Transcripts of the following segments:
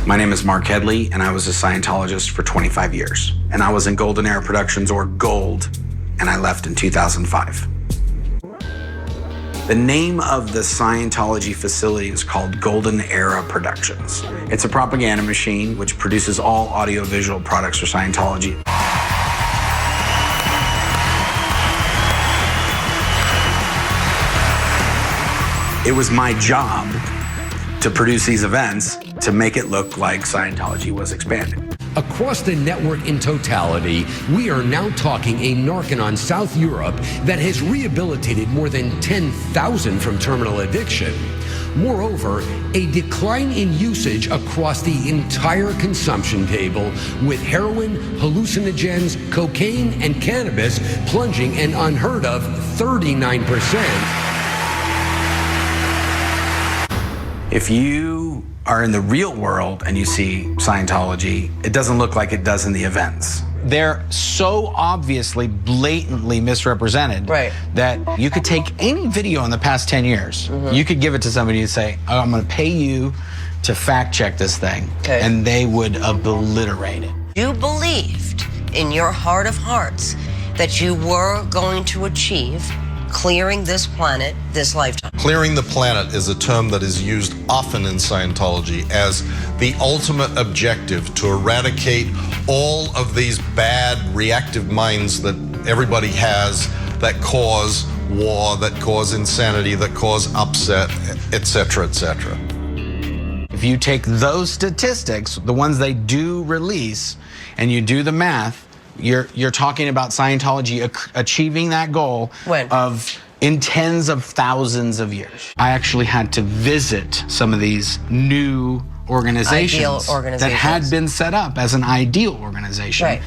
My name is Marc Headley, and I was a Scientologist for 25 years. And I was in Golden Era Productions, or Gold, and I left in 2005. The name of the Scientology facility is called Golden Era Productions. It's a propaganda machine which produces all audiovisual products for Scientology. It was my job to produce these events to make it look like Scientology was expanding. Across the network in totality, we are now talking a Narcan South Europe that has rehabilitated more than 10,000 from terminal addiction. Moreover, a decline in usage across the entire consumption table, with heroin, hallucinogens, cocaine, and cannabis plunging an unheard of 39%. If you are in the real world and you see Scientology, it doesn't look like it does in the events. They're so obviously, blatantly misrepresented that you could take any video in the past 10 years, you could give it to somebody and say, oh, I'm gonna pay you to fact check this thing, and they would obliterate it. You believed in your heart of hearts that you were going to achieve clearing this planet this lifetime. Clearing the planet is a term that is used often in Scientology as the ultimate objective, to eradicate all of these bad reactive minds that everybody has that cause war, that cause insanity, that cause upset, etc., etc. If you take those statistics, the ones they do release, and you do the math, you're talking about Scientology achieving that goal of in tens of thousands of years. I actually had to visit some of these new organizations that had been set up as an ideal organization,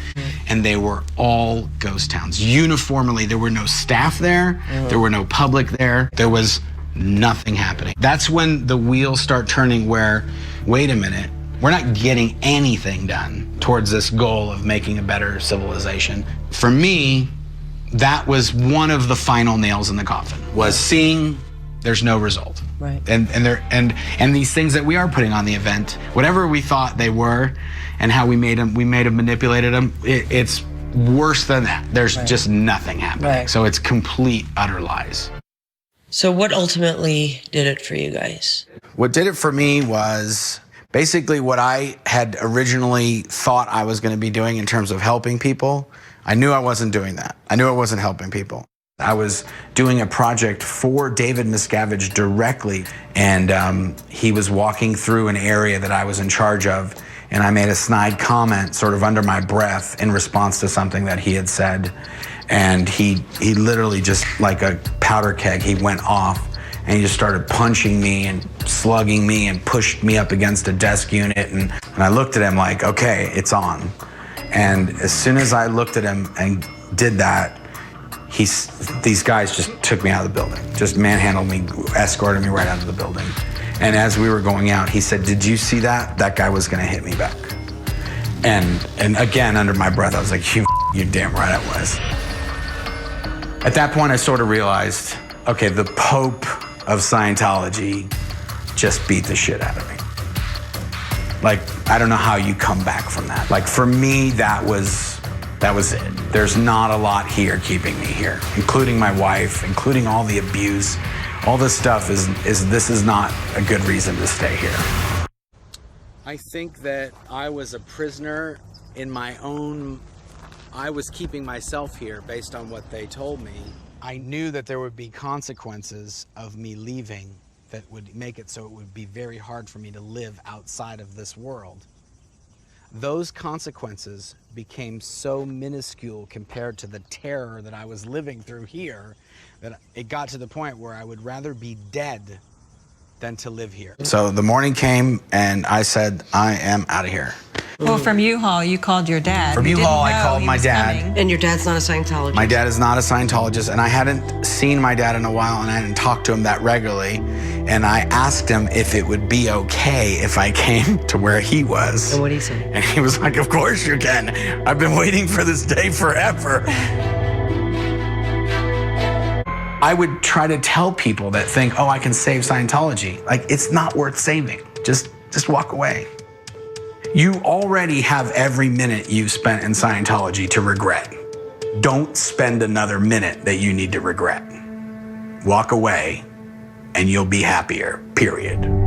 and they were all ghost towns. Uniformly, there were no staff there, there were no public there, there was nothing happening. That's when the wheels start turning where, wait a minute, we're not getting anything done towards this goal of making a better civilization. For me, that was one of the final nails in the coffin, was seeing there's no result. And these things that we are putting on the event, whatever we thought they were and how we may have manipulated them, it's worse than that. There's just nothing happening. So it's complete, utter lies. So what ultimately did it for you guys? What did it for me was basically what I had originally thought I was going to be doing in terms of helping people. I knew I wasn't doing that. I knew I wasn't helping people. I was doing a project for David Miscavige directly, and he was walking through an area that I was in charge of, and I made a snide comment sort of under my breath in response to something that he had said, and he literally just like a powder keg, he went off. And he just started punching me and slugging me and pushed me up against a desk unit. And I looked at him like, okay, it's on. And as soon as I looked at him and did that, these guys just took me out of the building, just manhandled me, escorted me right out of the building. And as we were going out, he said, did you see that? That guy was gonna hit me back. And again, under my breath, I was like, you damn right I was. At that point, I sort of realized, okay, the Pope of Scientology just beat the shit out of me. Like, I don't know how you come back from that. Like, for me, that was it. There's not a lot here keeping me here, including my wife, including all the abuse. All this stuff this is not a good reason to stay here. I think that I was a prisoner in my own, I was keeping myself here based on what they told me. I knew that there would be consequences of me leaving that would make it so it would be very hard for me to live outside of this world. Those consequences became so minuscule compared to the terror that I was living through here that it got to the point where I would rather be dead than to live here. So the morning came and I said, I am out of here. Well, from U-Haul, you called your dad. From U-Haul, I called my dad. And your dad's not a Scientologist? My dad is not a Scientologist, and I hadn't seen my dad in a while, and I hadn't talked to him that regularly. And I asked him if it would be okay if I came to where he was. And what did he say? And he was like, of course you can. I've been waiting for this day forever. I would try to tell people that think, oh, I can save Scientology. Like, it's not worth saving. Just walk away. You already have every minute you've spent in Scientology to regret. Don't spend another minute that you need to regret. Walk away and you'll be happier, period.